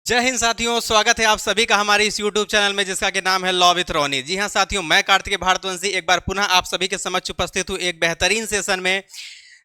जय हिंद साथियों, स्वागत है आप सभी का हमारे इस YouTube चैनल में जिसका कि नाम है लॉ विथ रोनी। जी हां साथियों, मैं कार्तिकेय भारतवंशी एक बार पुनः आप सभी के समक्ष उपस्थित हूं एक बेहतरीन सेशन में।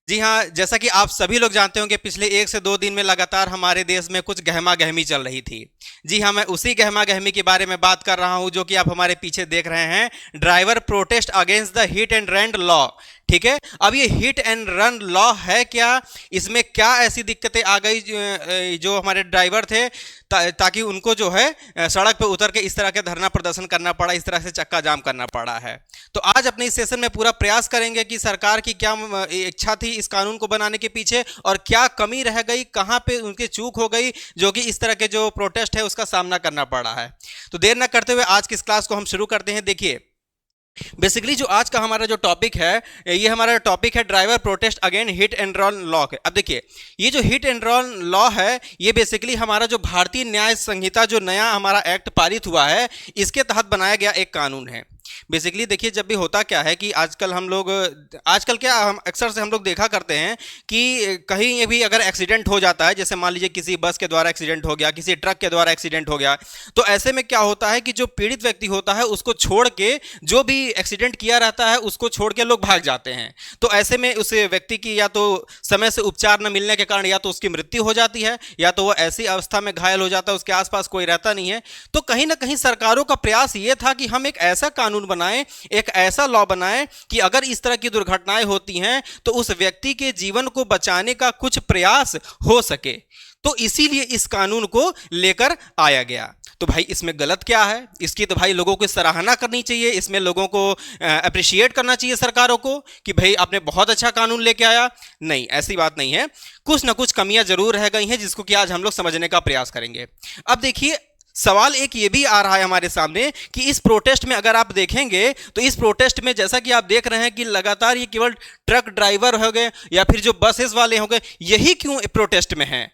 जी हाँ, जैसा कि आप सभी लोग जानते होंगे पिछले 1 से 2 दिन में लगातार हमारे देश में कुछ गहमा गहमी चल रही थी। जी हाँ, मैं उसी गहमा गहमी के बारे में बात कर रहा हूं जो कि आप हमारे पीछे देख रहे हैं, driver protest against the hit and run law. ठीक है, अब ये हिट एंड रन लॉ है क्या, इसमें क्या ऐसी दिक्कतें आ गई जो हमारे ड्राइवर थे ताकि उनको जो है सड़क पर उतर के इस तरह के धरना प्रदर्शन करना पड़ा, इस तरह से चक्का जाम करना पड़ा है। तो आज अपने इस सेशन में पूरा प्रयास करेंगे कि सरकार की क्या इच्छा थी इस कानून को बनाने के पीछे और क्या कमी रह गई, कहां पे उनकी चूक हो गई जो कि इस तरह के जो प्रोटेस्ट है उसका सामना करना पड़ा है। तो देर न करते हुए आज की इस क्लास को हम शुरू करते हैं। देखिए, बेसिकली जो आज का हमारा जो टॉपिक है, ये हमारा टॉपिक है driver protest again hit and run law. अब देखिए, ये जो हिट एंड रन लॉ है ये बेसिकली हमारा जो भारतीय न्याय संहिता जो नया हमारा एक्ट पारित हुआ है इसके तहत बनाया गया एक कानून है। बेसिकली देखिए, जब भी होता क्या है कि आजकल क्या हम अक्सर से हम लोग देखा करते हैं कि कहीं भी अगर एक्सीडेंट हो जाता है, जैसे मान लीजिए किसी बस के द्वारा एक्सीडेंट हो गया, किसी ट्रक के द्वारा एक्सीडेंट हो गया, तो ऐसे में क्या होता है कि जो पीड़ित व्यक्ति होता है उसको छोड़ के जो भी एक्सीडेंट किया रहता है उसको छोड़ के लोग भाग जाते हैं। तो ऐसे में उस व्यक्ति की या तो समय से उपचार न मिलने के कारण या तो उसकी मृत्यु हो जाती है या तो वो ऐसी अवस्था में घायल हो जाता है, उसके आसपास कोई रहता नहीं है। तो कहीं ना कहीं सरकारों का प्रयास ये था कि हम एक ऐसा कानून बनाएं, एक ऐसा लॉ बनाएं कि अगर इस तरह की दुर्घटनाएं होती हैं तो उस व्यक्ति के जीवन को बचाने का कुछ प्रयास हो सके। तो इसीलिए इस कानून को लेकर आया गया। तो भाई इसमें गलत क्या है? इसकी तो भाई लोगों को सराहना करनी चाहिए, इसमें लोगों को अप्रिशिएट करना चाहिए सरकारों को कि भाई आपने बहुत अच्छा कानून लेके आया। नहीं, ऐसी बात नहीं है, कुछ ना कुछ कमियां जरूर रह गई हैं जिसको कि आज हम लोग समझने का प्रयास करेंगे। अब देखिए, सवाल एक ये भी आ रहा है हमारे सामने कि इस प्रोटेस्ट में अगर आप देखेंगे तो इस प्रोटेस्ट में जैसा कि आप देख रहे हैं कि लगातार ये केवल ट्रक ड्राइवर हो गए या फिर जो बसेस वाले हो गए, यही क्यों प्रोटेस्ट में हैं?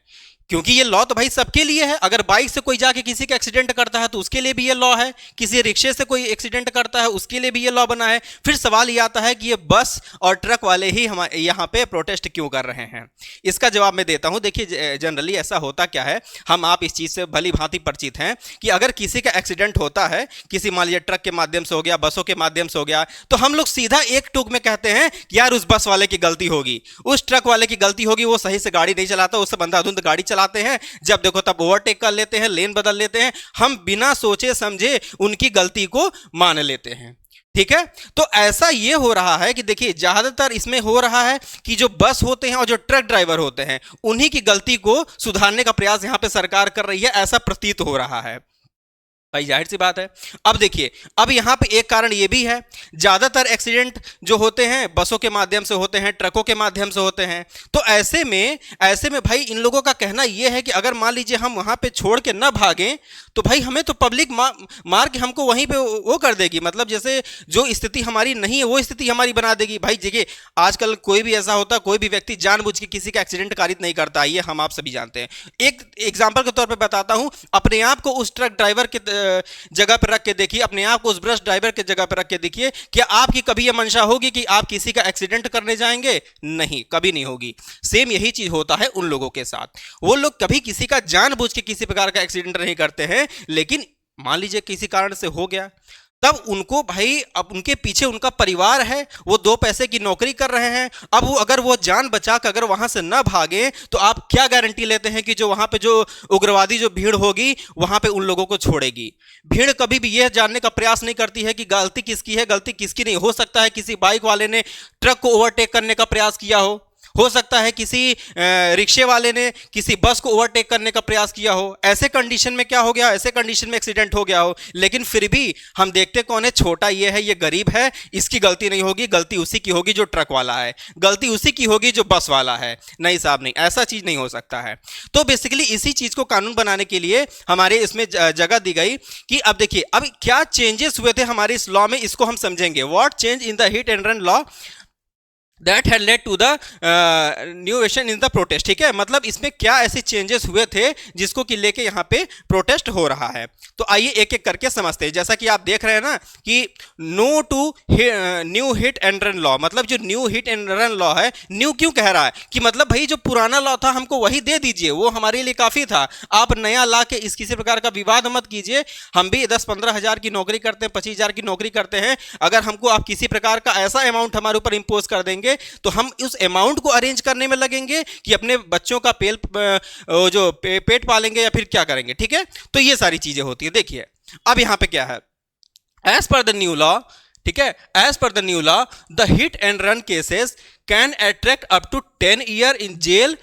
क्योंकि ये लॉ तो भाई सबके लिए है। अगर बाइक से कोई जाके किसी का एक्सीडेंट करता है तो उसके लिए भी ये लॉ है, किसी रिक्शे से कोई एक्सीडेंट करता है उसके लिए भी ये लॉ बना है। फिर सवाल ये आता है कि ये बस और ट्रक वाले ही हमारे यहाँ पे प्रोटेस्ट क्यों कर रहे हैं? इसका जवाब मैं देता हूँ। देखिए, जनरली ऐसा होता क्या है, हम आप इस चीज़ से भली भांति परिचित हैं कि अगर किसी का एक्सीडेंट होता है, किसी मान लीजिए ट्रक के माध्यम से हो गया, बसों के माध्यम से हो गया, तो हम लोग सीधा एक टूक में कहते हैं कि यार उस बस वाले की गलती होगी, उस ट्रक वाले की गलती होगी, वो सही से गाड़ी नहीं चलाता, उससे अंधाधुंध गाड़ी चलाते हैं, जब देखो तब ओवरटेक कर लेते हैं, लेन बदल लेते हैं। हम बिना सोचे समझे उनकी गलती को मान लेते हैं। ठीक है, तो ऐसा ये हो रहा है कि देखिए, ज्यादातर इसमें हो रहा है कि जो बस होते हैं और जो ट्रक ड्राइवर होते हैं उन्हीं की गलती को सुधारने का प्रयास यहां पे सरकार कर रही है, ऐसा प्रतीत हो रहा है। भाई जाहिर सी बात है। अब देखिए, अब यहां पे एक कारण ये भी है, ज्यादातर एक्सीडेंट जो होते हैं बसों के माध्यम से होते हैं, ट्रकों के माध्यम से होते हैं। तो ऐसे में भाई इन लोगों का कहना यह है कि अगर मान लीजिए हम वहां पे छोड़ के ना भागें तो भाई हमें तो पब्लिक मार के हमको वहीं पे वो कर देगी, मतलब जैसे जो स्थिति हमारी नहीं है वो स्थिति हमारी बना देगी। भाई देखिए, आजकल कोई भी ऐसा होता, कोई भी व्यक्ति जानबूझ के किसी का एक्सीडेंट कारित नहीं करता, ये हम आप सभी जानते हैं। एक एग्जाम्पल के तौर पर बताता हूं, अपने आप को उस ट्रक ड्राइवर के जगह पर रख के देखिए, अपने आप को उस बस ड्राइवर के जगह पर रख के देखिए, क्या आपकी कभी यह मंशा होगी कि आप किसी का एक्सीडेंट करने जाएंगे? नहीं, कभी नहीं होगी। सेम यही चीज होता है उन लोगों के साथ। वो लोग कभी किसी का जानबूझ के किसी प्रकार का एक्सीडेंट नहीं करते हैं, लेकिन मान लीजिए किसी कारण से हो गया, तब उनको भाई, अब उनके पीछे उनका परिवार है, वो 2 पैसे की नौकरी कर रहे हैं। अब वो अगर वो जान बचा कर अगर वहां से ना भागे तो आप क्या गारंटी लेते हैं कि जो वहां पे जो उग्रवादी जो भीड़ होगी वहां पे उन लोगों को छोड़ेगी? भीड़ कभी भी यह जानने का प्रयास नहीं करती है कि गलती किसकी है, गलती किसकी नहीं। हो सकता है किसी बाइक वाले ने ट्रक को ओवरटेक करने का प्रयास किया हो सकता है किसी रिक्शे वाले ने किसी बस को ओवरटेक करने का प्रयास किया हो। ऐसे कंडीशन में क्या हो गया, ऐसे कंडीशन में एक्सीडेंट हो गया हो, लेकिन फिर भी हम देखते कौन है, छोटा ये है, ये गरीब है, इसकी गलती नहीं होगी, गलती उसी की होगी जो ट्रक वाला है, गलती उसी की होगी जो बस वाला है। नहीं साहब, नहीं, ऐसा चीज नहीं हो सकता है। तो बेसिकली इसी चीज को कानून बनाने के लिए हमारे इसमें जगह दी गई कि अब देखिए, अब क्या चेंजेस हुए थे हमारे इस लॉ में, इसको हम समझेंगे। What change in the hit and run law that had led to the nation in the protest. ठीक है, मतलब इसमें क्या ऐसे चेंजेस हुए थे जिसको कि लेके यहाँ पे प्रोटेस्ट हो रहा है। तो आइए एक एक करके समझते हैं। जैसा कि आप देख रहे हैं ना कि no to new hit and run law, मतलब जो new hit and run law है, न्यू क्यों कह रहा है कि मतलब भाई जो पुराना लॉ था हमको वही दे दीजिए, वो हमारे लिए काफी था, आप नया ला के इस किसी प्रकार का विवाद मत कीजिए। हम भी 10-15 हजार की नौकरी करते हैं, 25 हजार की नौकरी करते हैं, अगर हमको आप किसी प्रकार का ऐसा अमाउंट हमारे ऊपर इंपोज कर देंगे तो हम उस अमाउंट को अरेंज करने में लगेंगे कि अपने बच्चों का पेट पालेंगे या फिर क्या करेंगे। ठीक है, तो ये सारी चीजें होती है। देखिए अब यहां पे क्या है, as per the new law, ठीक है, as per the new law the hit and run cases can attract up to 10 year in jail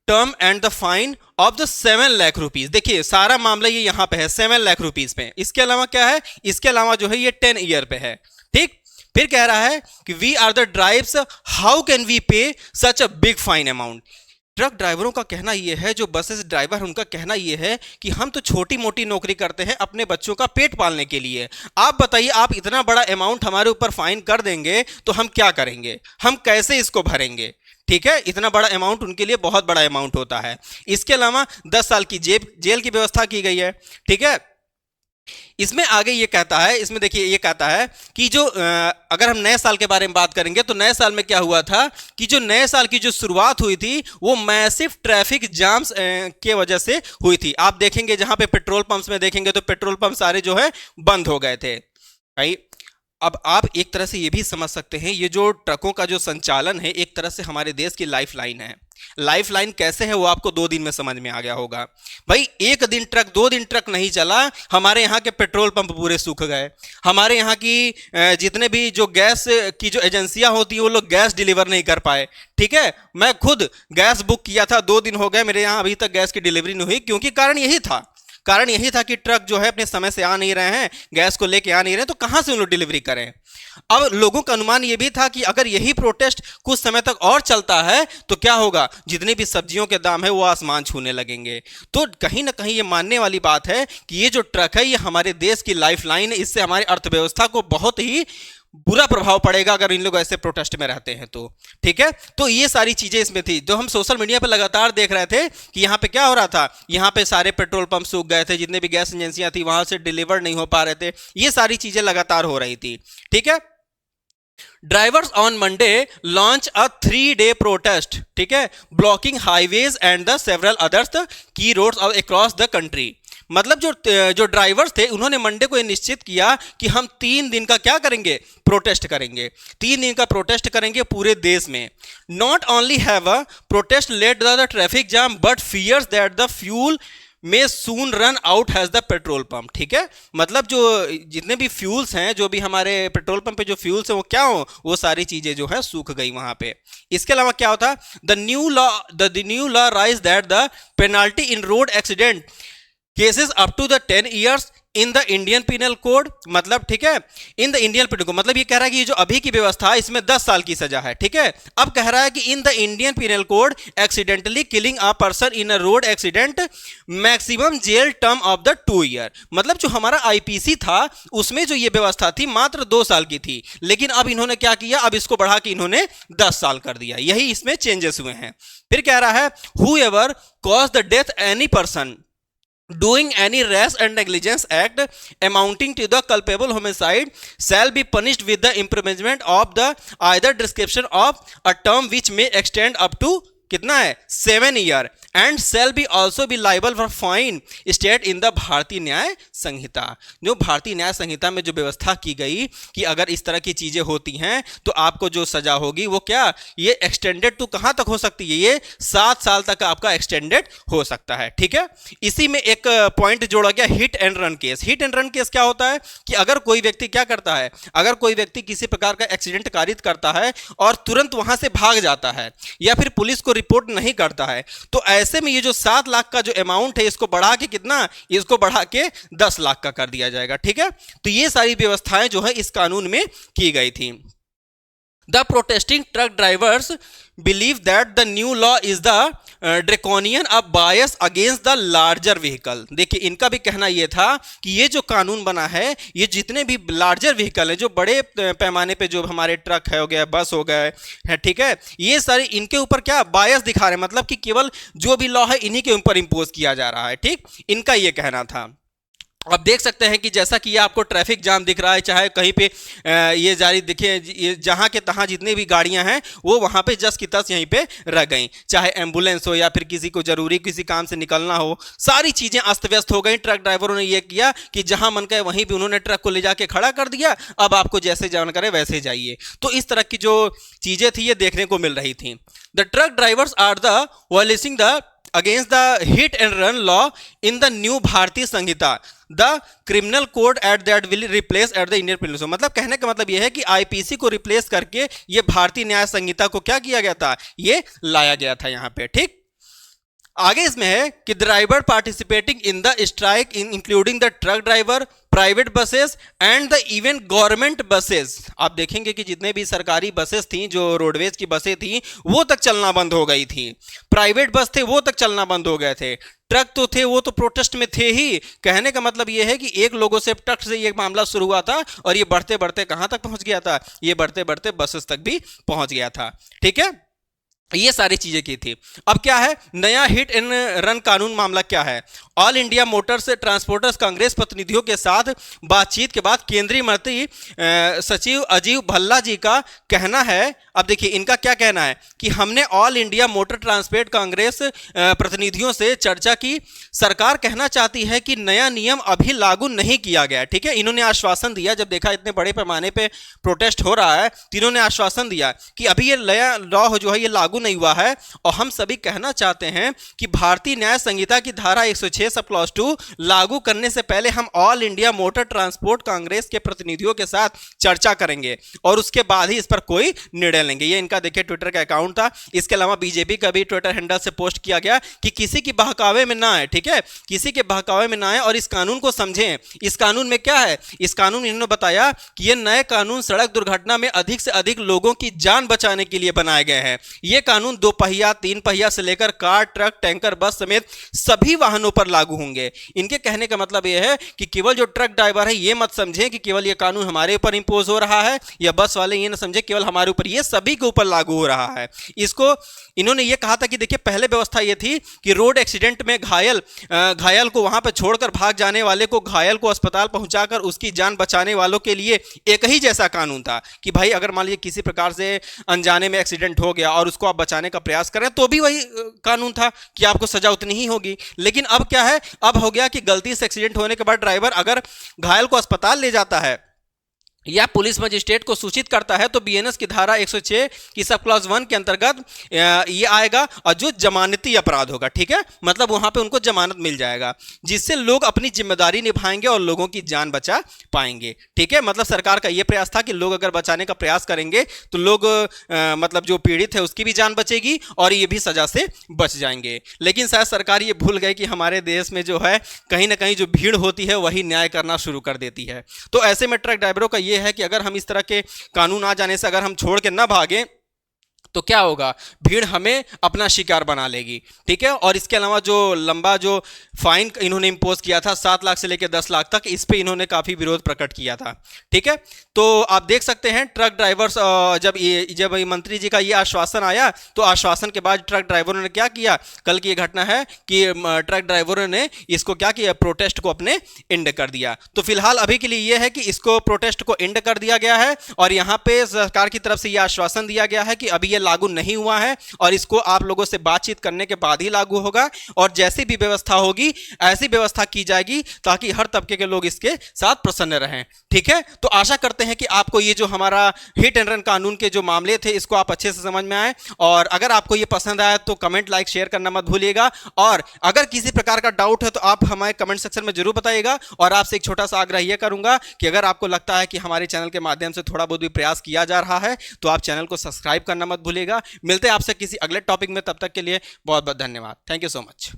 term and the fine of the 7 lakh rupees. देखिए सारा मामला ये यहां पे है 7 लाख रुपीज पे। इसके अलावा क्या है, इसके अलावा जो है ये 10 ईयर पे है। ठीक, फिर कह रहा है कि we are the drives, how can we pay such a big fine amount. Truck ड्राइवरों का कहना यह है, जो बसेस ड्राइवर उनका कहना यह है कि हम तो छोटी मोटी नौकरी करते हैं अपने बच्चों का पेट पालने के लिए, आप बताइए आप इतना बड़ा अमाउंट हमारे ऊपर फाइन कर देंगे तो हम क्या करेंगे, हम कैसे इसको भरेंगे। ठीक है, इतना बड़ा अमाउंट उनके लिए बहुत बड़ा अमाउंट होता है। इसके अलावा 10 साल की जेल की व्यवस्था की गई है। ठीक है, इसमें आगे ये कहता है, इसमें देखिए ये कहता है कि जो अगर हम नए साल के बारे में बात करेंगे तो नए साल में क्या हुआ था कि जो नए साल की जो शुरुआत हुई थी वो मैसिव ट्रैफिक जाम्स के वजह से हुई थी। आप देखेंगे जहां पे पेट्रोल पंप्स में देखेंगे तो पेट्रोल पंप सारे जो है बंद हो गए थे भाई। अब आप एक तरह से ये भी समझ सकते हैं, ये जो ट्रकों का जो संचालन है एक तरह से हमारे देश की लाइफ लाइन है। लाइफ लाइन कैसे है वो आपको 2 दिन में समझ में आ गया होगा भाई। एक दिन ट्रक 2 दिन ट्रक नहीं चला, हमारे यहाँ के पेट्रोल पंप पूरे सूख गए। हमारे यहाँ की जितने भी जो गैस की जो एजेंसियां होती हैं वो लोग गैस डिलीवर नहीं कर पाए। ठीक है, मैं खुद गैस बुक किया था, 2 दिन हो गए मेरे यहाँ अभी तक गैस की डिलीवरी नहीं हुई, क्योंकि कारण यही था कि ट्रक जो है अपने समय से आ नहीं रहे हैं, गैस को लेके आ नहीं रहे हैं, तो कहां से उन लोग डिलीवरी करें। अब लोगों का अनुमान यह भी था कि अगर यही प्रोटेस्ट कुछ समय तक और चलता है तो क्या होगा, जितने भी सब्जियों के दाम है वो आसमान छूने लगेंगे। तो कहीं ना कहीं ये मानने वाली बात है कि ये जो ट्रक है ये हमारे देश की लाइफ लाइन है, इससे हमारी अर्थव्यवस्था को बहुत ही बुरा प्रभाव पड़ेगा अगर इन लोग ऐसे प्रोटेस्ट में रहते हैं तो। ठीक है, तो ये सारी चीजें इसमें थी जो हम सोशल मीडिया पे लगातार देख रहे थे कि यहाँ पे क्या हो रहा था, यहाँ पे सारे पेट्रोल पंप सूख गए थे, जितने भी गैस एजेंसियां थी वहां से डिलीवर नहीं हो पा रहे थे, ये सारी चीजें लगातार हो रही थी। ठीक है, drivers on Monday launch a 3-day protest, ठीक है, blocking highways and the several others की रोड्स अक्रॉस द कंट्री। मतलब जो ड्राइवर्स थे उन्होंने मंडे को यह निश्चित किया कि हम 3 दिन का क्या करेंगे, प्रोटेस्ट करेंगे। 3 दिन का प्रोटेस्ट करेंगे पूरे देश में। Not only have a protest led the traffic jam but fears that the fuel may soon run out has the petrol pump. ठीक है, मतलब जो जितने भी फ्यूल्स हैं, जो भी हमारे पेट्रोल पंप पे जो फ्यूल्स हैं वो क्या हो, वो सारी चीजें जो है सूख गई वहां पे। इसके अलावा क्या होता, the new law rise that the penalty in road accident cases up to the 10 years in the Indian penal code. मतलब ठीक है, in the Indian penal code मतलब ये कह रहा है कि ये जो अभी की व्यवस्था है इसमें 10 साल की सजा है। ठीक है, अब कह रहा है कि in the Indian penal code accidentally killing a person in a road accident maximum jail term of the 2 year. मतलब जो हमारा आईपीसी था उसमें जो ये व्यवस्था थी मात्र 2 साल की थी, लेकिन अब इन्होंने क्या किया, अब इसको बढ़ा के इन्होंने 10 साल कर दिया। यही इसमें चेंजेस हुए हैं। फिर कह रहा है whoever cause the death any person doing any rash and negligence act amounting to the culpable homicide shall be punished with the imprisonment of the either description of a term which may extend up to कितना है 7 year and shall be also be liable for fine state in the Bharatiya Nyaya संहिता। जो भारतीय न्याय संहिता में जो व्यवस्था की गई कि अगर इस तरह की चीजें होती हैं तो आपको जो सजा होगी वो क्या, ये एक्सटेंडेड तो कहां तक हो सकती है, ये 7 साल तक आपका एक्सटेंडेड हो सकता है। ठीक है, इसी में एक पॉइंट जोड़ा गया hit and run case. Hit and run case क्या होता है कि अगर कोई व्यक्ति क्या करता है, अगर कोई व्यक्ति किसी प्रकार का एक्सीडेंट कारित करता है और तुरंत वहां से भाग जाता है या फिर पुलिस को रिपोर्ट नहीं करता है, तो ऐसे में ये जो 7 लाख का जो अमाउंट है इसको बढ़ा के कितना, इसको बढ़ा के 10 लाख का कर दिया जाएगा। ठीक है, तो ये सारी व्यवस्थाएं जो है इस कानून में की गई थी। The protesting truck drivers believe that the new law is the draconian a bias against the larger vehicle. देखिए इनका भी कहना यह था कि ये जो कानून बना है ये जितने भी लार्जर व्हीकल है, जो बड़े पैमाने पे जो हमारे ट्रक है हो गया, बस हो गए है, ठीक है, ये सारे इनके ऊपर क्या बायस दिखा रहे हैं, मतलब कि केवल जो भी लॉ है इन्हीं के ऊपर इंपोज किया जा रहा है। ठीक, इनका ये कहना था। अब देख सकते हैं कि जैसा कि ये आपको ट्रैफिक जाम दिख रहा है, चाहे कहीं पे ये जारी दिखे, ये जहाँ के तहाँ जितने भी गाड़ियां हैं वो वहाँ पे जस की तस यहीं पे रह गई, चाहे एम्बुलेंस हो या फिर किसी को जरूरी किसी काम से निकलना हो, सारी चीज़ें अस्त व्यस्त हो गई। ट्रक ड्राइवरों ने ये किया कि जहाँ मन करे वहीं भी उन्होंने ट्रक को ले जाके खड़ा कर दिया, अब आपको जैसे जान करे वैसे जाइए। तो इस तरह की जो चीज़ें थी ये देखने को मिल रही थी। The truck drivers are the violating the against the hit and run law in the new भारतीय संहिता, the criminal code at that will replace at the Indian penal code। मतलब कहने का मतलब यह है कि आईपीसी को रिप्लेस करके ये भारतीय न्याय संहिता को क्या किया गया था, ये लाया गया था यहाँ पे। ठीक, आगे इसमें है कि driver participating in the strike including the truck driver, private buses and the even government buses. आप देखेंगे कि जितने भी सरकारी बसेस थी, जो रोडवेज की बसें थी, वो तक चलना बंद हो गई थी। प्राइवेट बस थे वो तक चलना बंद हो गए थे। ट्रक तो थे वो तो प्रोटेस्ट में थे ही। कहने का मतलब ये है कि एक लोगों से ट्रक से ये मामला शुरू हुआ था और ये बढ़ते बढ़ते कहां तक पहुंच गया था, ये बढ़ते बढ़ते बसेस तक भी पहुंच गया था। ठीक है, ये सारी चीजें की थी। अब क्या है नया हिट एंड रन कानून मामला क्या है? All India Motors transporters Congress प्रतिनिधियों के साथ बातचीत के बाद केंद्रीय मंत्री सचिव अजीत भल्ला जी का कहना है, अब देखिए इनका क्या कहना है कि हमने all India motor transport Congress प्रतिनिधियों से चर्चा की। सरकार कहना चाहती है कि नया नियम अभी लागू नहीं किया गया। ठीक है, इन्होंने आश्वासन दिया, जब देखा इतने बड़े पैमाने पे प्रोटेस्ट हो रहा है तो इन्होंने आश्वासन दिया कि अभी ये नया लॉ जो है ये लागू नहीं हुआ है, और हम सभी कहना चाहते हैं कि भारतीय न्याय संहिता की धारा 106 सब क्लॉज 2 लागू करने से पहले हम all India motor transport Congress के प्रतिनिधियों के साथ चर्चा करेंगे और उसके बाद ही इस पर कोई निर्णय लेंगे। ये इनका देखिए ट्विटर का अकाउंट था। इसके अलावा बीजेपी का भी ट्विटर हैंडल से पोस्ट किया गया कि किसी की बहकावे में ना आए। ठीक है, किसी के बहकावे में ना आए और इस कानून को समझें। इस कानून में क्या है, इस कानून इन्होंने बताया कि ये नए कानून सड़क दुर्घटना में अधिक से अधिक लोगों की जान बचाने के लिए बनाए गए हैं। ये कानून 2 पहिया 3 पहिया से लेकर कार, ट्रक, टैंकर, बस समेत सभी वाहनों पर लागू होंगे। इनके कहने का मतलब यह है कि केवल जो ट्रक ड्राइवर है ये मत समझें कि केवल ये कानून हमारे ऊपर इंपोज हो रहा है, या बस वाले ये ना समझे केवल हमारे ऊपर, ये सभी के ऊपर लागू हो रहा है। इसको इन्होंने ये कहा था कि देखिए पहले व्यवस्था ये थी कि रोड एक्सीडेंट में घायल को वहां पर छोड़कर भाग जाने वाले को, घायल को अस्पताल पहुंचाकर उसकी जान बचाने वालों के लिए एक ही जैसा कानून था कि भाई अगर मान लीजिए किसी प्रकार से अनजाने में एक्सीडेंट हो गया और उसको आप बचाने का प्रयास करें तो भी वही कानून था कि आपको सजा उतनी ही होगी। लेकिन अब क्या है, अब हो गया कि गलती से एक्सीडेंट होने के बाद ड्राइवर अगर घायल को अस्पताल ले जाता है या पुलिस मजिस्ट्रेट को सूचित करता है तो बीएनएस की धारा 106 की सब क्लॉज 1 के अंतर्गत ये आएगा और जो जमानती अपराध होगा। ठीक है, मतलब वहां पे उनको जमानत मिल जाएगा जिससे लोग अपनी जिम्मेदारी निभाएंगे और लोगों की जान बचा पाएंगे। ठीक है, मतलब सरकार का यह प्रयास था कि लोग अगर बचाने का प्रयास करेंगे तो लोग मतलब जो पीड़ित है उसकी भी जान बचेगी और ये भी सजा से बच जाएंगे। लेकिन शायद सरकार ये भूल गई कि हमारे देश में जो है कहीं ना कहीं जो भीड़ होती है वही न्याय करना शुरू कर देती है। तो ऐसे में ट्रक ड्राइवरों का है कि अगर हम इस तरह के कानून आ जाने से अगर हम छोड़ के ना भागे तो क्या होगा, भीड़ हमें अपना शिकार बना लेगी। ठीक है, और इसके अलावा जो लंबा जो फाइन इन्होंने इंपोज किया था 7 लाख से लेकर 10 लाख तक, इस पे इन्होंने काफ़ी विरोध प्रकट किया था। ठीक है, तो आप देख सकते हैं ट्रक ड्राइवर्स जब मंत्री जी का ये आश्वासन आया तो आश्वासन के बाद ट्रक ड्राइवरों ने क्या किया, कल की ये घटना है कि ट्रक ड्राइवरों ने इसको क्या किया, प्रोटेस्ट को अपने एंड कर दिया। तो फिलहाल अभी के लिए ये है कि इसको प्रोटेस्ट को एंड कर दिया गया है और यहाँ पे सरकार की तरफ से ये आश्वासन दिया गया है कि अभी ये लागू नहीं हुआ है और इसको आप लोगों से बातचीत करने के बाद ही लागू होगा और जैसी भी व्यवस्था होगी ऐसी व्यवस्था की जाएगी ताकि हर तबके के लोग इसके साथ प्रसन्न रहें। ठीक है, तो आशा करते हैं कि आपको ये जो हमारा हिट एंड रन कानून के जो मामले थे इसको आप अच्छे से समझ में आए, और अगर आपको ये पसंद आया तो कमेंट, लाइक, शेयर करना मत भूलिएगा। और अगर किसी प्रकार का डाउट है तो आप हमारे कमेंट सेक्शन में जरूर बताइएगा। और आपसे एक छोटा सा आग्रह यह करूंगा कि अगर आपको लगता है कि हमारे चैनल के माध्यम से थोड़ा बहुत भी प्रयास किया जा रहा है तो आप चैनल को सब्सक्राइब करना मत भूलिएगा। मिलते हैं आपसे किसी अगले टॉपिक में, तब तक के लिए बहुत बहुत धन्यवाद। Thank you so much.